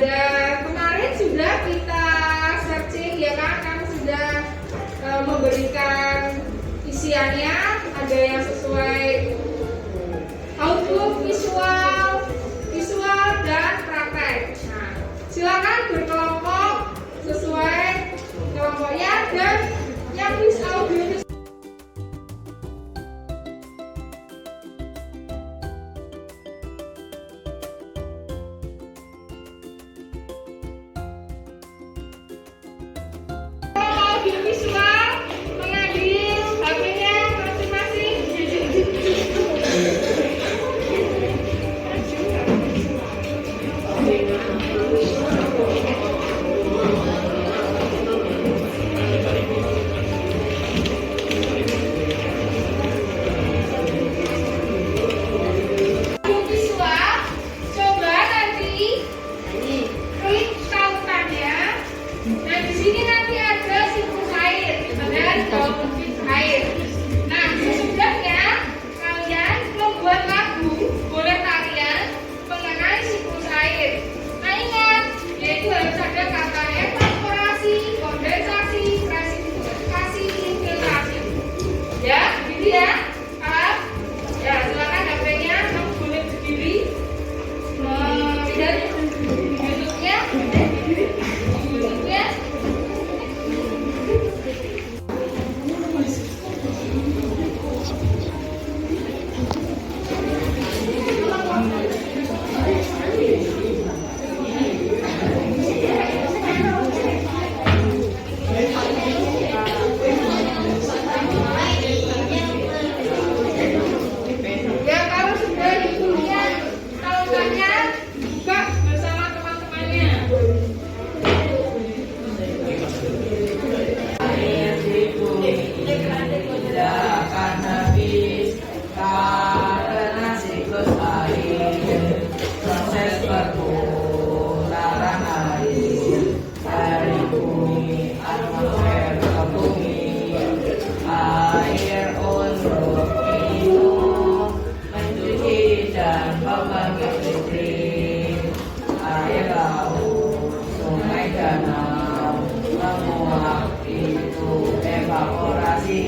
Ada kemarin sudah kita searching ya kan, kami sudah memberikan isiannya, ada yang sesuai outlook, visual dan praktek. Nah, silakan berkelompok sesuai kelompoknya, dan yang bisa audio visual mengambil HP-nya masing-masing. Visual, coba nanti klik tautannya. Nah, di sini nanti ada siklus air, ada siklus air. Nah, sesudahnya kalian membuat lagu, boleh kalian mengenai siklus air. Nah, ingat, yaitu harus ada kata evaporasi, kondensasi, presipitasasi, infiltrasi. Ya, gitu ya. Paham? Ya, silakan HP-nya, kamu boleh berdiri. Lihat YouTube-nya. YouTube-nya. Ya, kalau sudah YouTube-nya, tautannya buka bersama teman-temannya. Air di bumi tidak akan habis karena siklus air, proses perputaran air dari bumi atmosfer ke bumi. Air untuk minum, mencuci dan pembangkit listrik. Air laut, sungai, danau menguap itu evaporasi.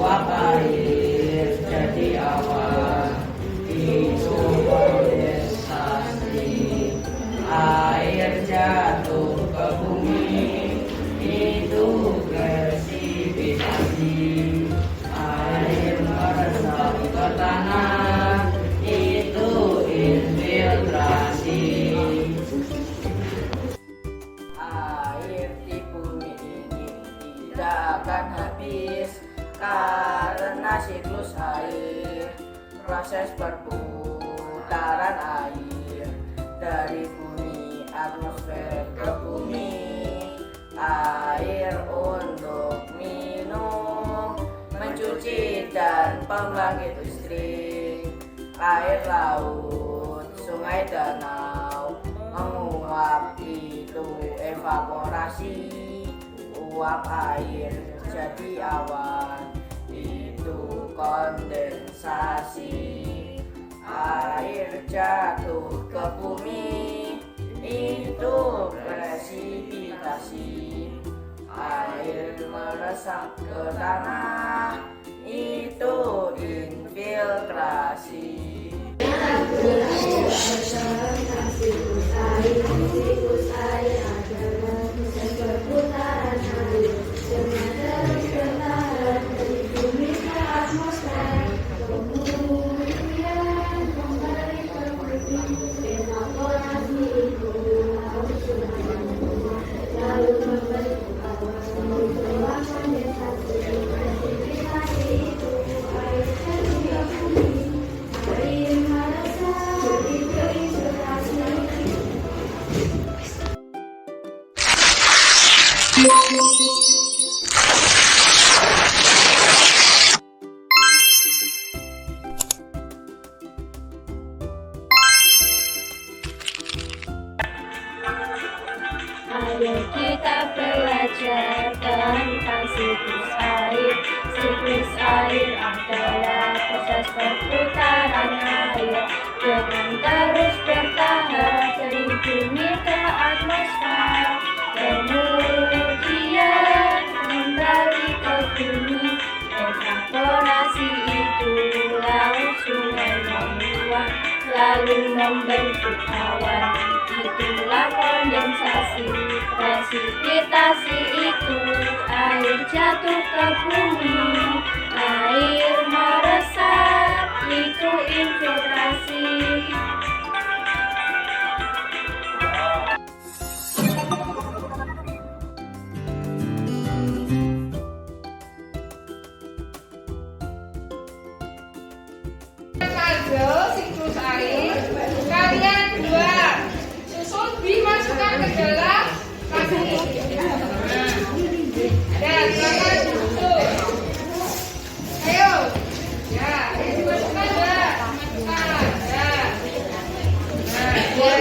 Uap air jadi awan itu kondensasi. Air jatuh ke bumi itu presipitasi. Air meresap ke tanah itu infiltrasi. Air di bumi ini tidak akan habis karena siklus air, proses perputaran air dari bumi atmosfer ke bumi. Air untuk minum, mencuci dan pembangkit listrik. Air laut, sungai, danau menguap itu evaporasi. Uap air jadi awan itu kondensasi. Air jatuh ke bumi itu presipitasi. Air meresap ke tanah itu infiltrasi. Siklus air adalah proses perputaran air dengan terus bertahan dari bumi ke atmosfer, kemudian kembali ke bumi. Evaporasi itu laut sungai lalu membentuk awan itulah kondensasi. Presipitasi itu air jatuh ke bumi. Air meresap itu infiltrasi. Ayo kita belajar tentang siklus air. Siklus air adalah proses perputaran air dengan terus bertahan dari bumi lalu membentuk awan. Itulah kondensasi. Presipitasi itu air jatuh ke bumi, air meresap, itu infiltrasi. Puzzle siklus air, kalian dua susun dimasukkan ke dalam plastik. Dan silakan susun. Ayo, ya, ini dimasukkan ya, dimasukkan ya. Nah, biar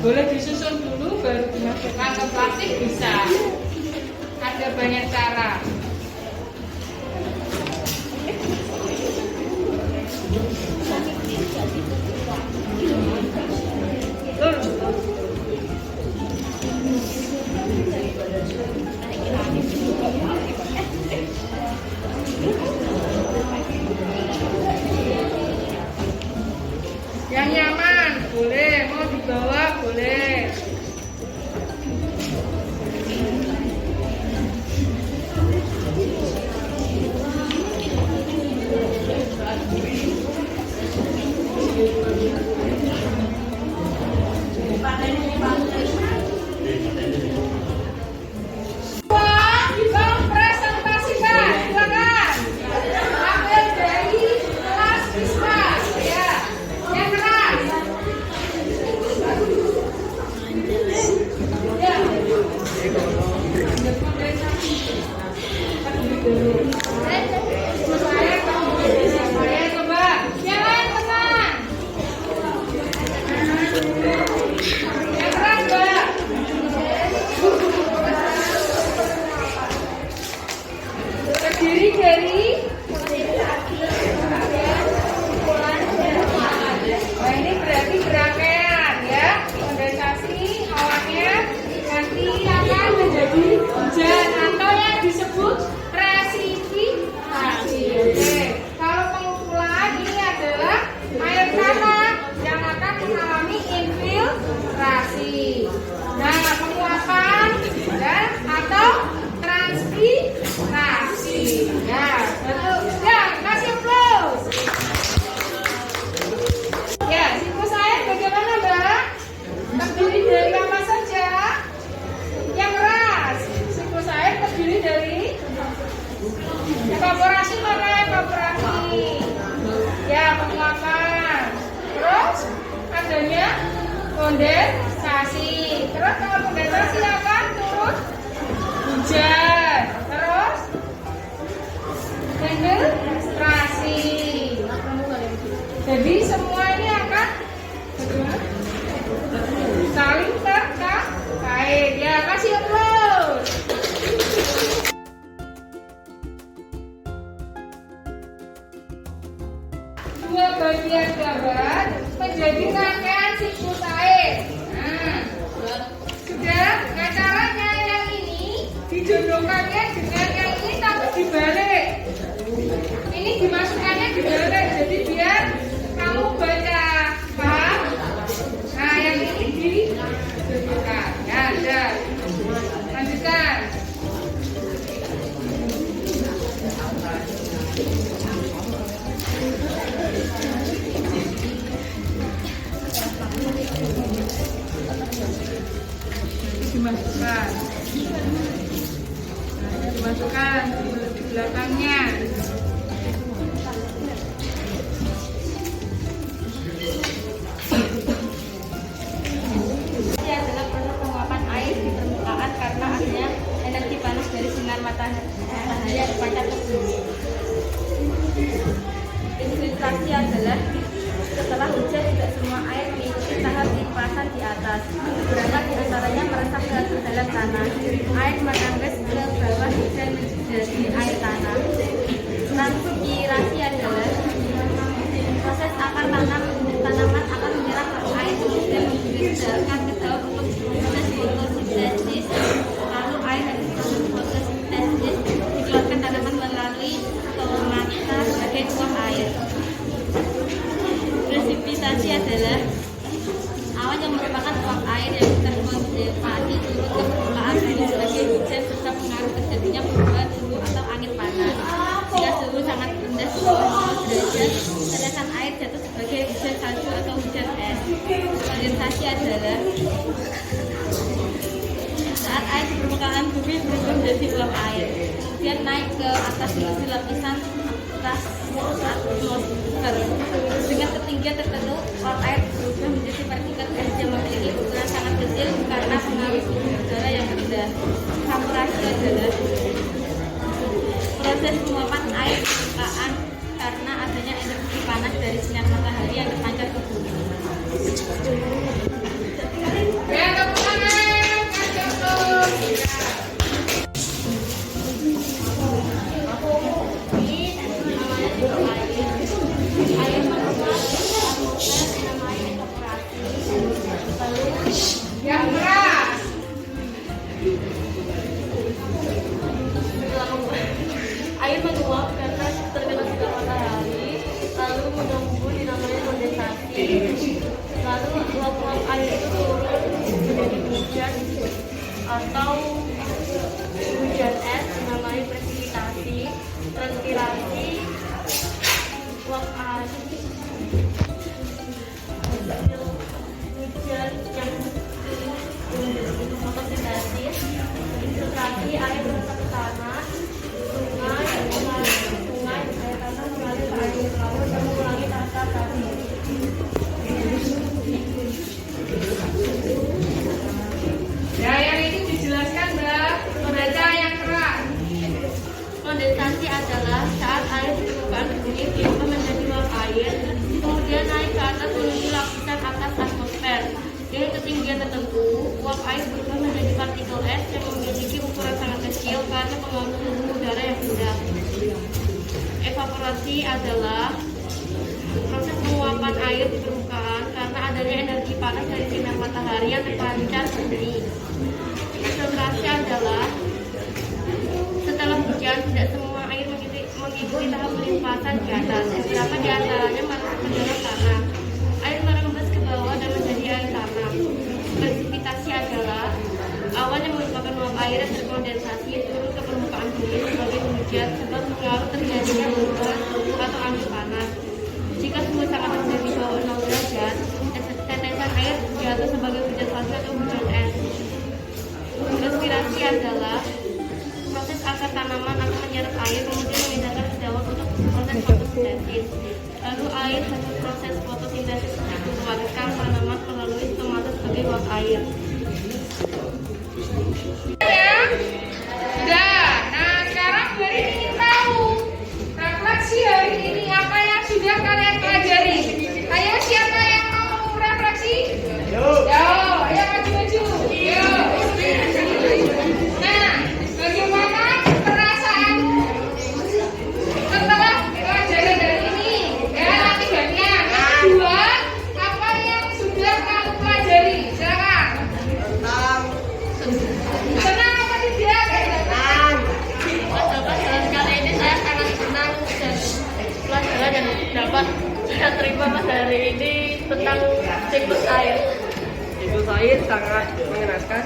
boleh disusun dulu baru dimasukkan ke plastik bisa. Ada banyak cara. Yang nyaman boleh, mau dibawa boleh. Wah, dibawa presentasikan, silakan. Ambil dari kelas siswa, ya. Yang keras. Ya. Saya coba. Yang lain tenang. Yang keras, Mbak. Terdiri dari nah, ini berarti berangkaian ya, kondensasi awalnya nanti akan menjadi hujan atau yang disebut presipitasi. Oke, kalau pengumpulan ini adalah air tanah yang akan mengalami infiltrasi. Nah, penguapan ya, atau transpirasi. Nah, betul. Ya, kasih plus. Ya, siklus air bagaimana, Mbak? Terdiri dari apa saja? Yang keras. Siklus air terdiri dari evaporasi, mana evaporasi? Ya, penguapan. Terus adanya kondensasi. Terus kalau kondensasi akan turun hujan. Terus infiltrasi. Jadi semua ini akan saling terkait. Ya, kasih applause. Dua bagian gambar menjadi rangkaian siklus air. Nah, sudah. Nah, caranya yang ini dijodohkannya dengan yang ini tapi dibalik. Ini dimasukkannya dibalik. Jadi biar kamu baca, paham? Nah, yang ini dijodohkan. Ya, sudah. Lanjutkan. Dimasukkan. Dimasukkan di belakangnya. dalam tanah. Air menembus ke bawah dan menjadi air tanah. Transpirasi adalah proses tanaman akan menyerap air dan mengeluarkan ke dalam untuk proses fotosintesis. Lalu air hasil proses fotosintesis dikeluarkan tanaman melalui stomata sebagai uap air. Presipitasi adalah awan yang merupakan uap air yang terkondensasi turun ke permukaan bumi sebagai hujan serta pengaruh terjadinya perubahan suhu atau angin panas. Jika suhu sangat rendah di bawah 0 derajat, tetesan air jatuh sebagai hujan salju atau hujan es. Kondensasi adalah saat air di permukaan bumi berubah menjadi uap air, kemudian naik ke atas menuju lapisan atas atmosfer. Dengan ketinggian tertentu, uap air berubah menjadi partikel es yang memiliki ukuran sangat kecil karena pengaruh suhu udara yang rendah. Sampurasi adalah proses penguapan air di permukaan karena adanya energi panas dari sinar matahari yang terpancar ke bumi. Ya, tepuk tangan. Kasih untuk. Air menguap ke atmosfer namanya evaporasi. Yang keras. Air menguap karena terkena sinar matahari, lalu menunggu dinamanya kondensasi. Lalu uap-uap air itu turun menjadi hujan atau hujan es dinamai presipitasi. Transpirasi uap air hujan yang menjadi fotosintesis. Infiltrasi air meresap ke tanah, sungai, air tanah mengalir ke air laut dan mengulangi tahap tadi. Ya, yang ini dijelaskan, Mbak. Membaca yang keras. Kondensasi adalah saat air di permukaan bumi berubah menjadi uap air, kemudian naik ke atas menuju lapisan atas atmosfer. Dengan ketinggian tertentu, uap air berubah menjadi partikel es yang memiliki ukuran sangat kecil karena pengaruh suhu udara yang rendah. Evaporasi adalah proses penguapan air di permukaan karena adanya energi panas dari sinar matahari yang terpancar ke bumi. Filtrasi adalah setelah hujan, tidak semua air mengikuti tahap pelimpasan di atas. Beberapa di antaranya masuk ke dalam tanah. Air merembes ke bawah dan menjadi air tanah. Presipitasi adalah awan yang merupakan uap air yang terkondensasi turun ke permukaan bumi sebagai hujan sebab pengaruh terjadinya perubahan suhu atau angin panas. Jika suhu sangat rendah di bawah 0 derajat, tetesan air jatuh sebagai hujan salju atau hujan es. Respirasi adalah proses agar tanaman akan menyerap air kemudian memindahkan ke daun untuk proses fotosintesis. Lalu air hasil proses fotosintesis dikeluarkan tanaman melalui stomata sebagai uap air. Ya. Sudah. Nah, sekarang Bari ingin tahu refleksi hari ini apa yang sudah kalian pelajari. Ayo, siapa yang mau refleksi? Yo, ayo maju-maju. Yo. Nah, bagaimana perasaanmu setelah pelajaran dari ini? Ya, nanti bagian. Kedua, apa yang sudah kamu pelajari? Silakan. Senang apa tidak? Senang. Pelajaran kali ini saya sangat senang dan pelajaran yang dapat saya terima pada hari ini tentang siklus air. Siklus air sangat mengenaskan.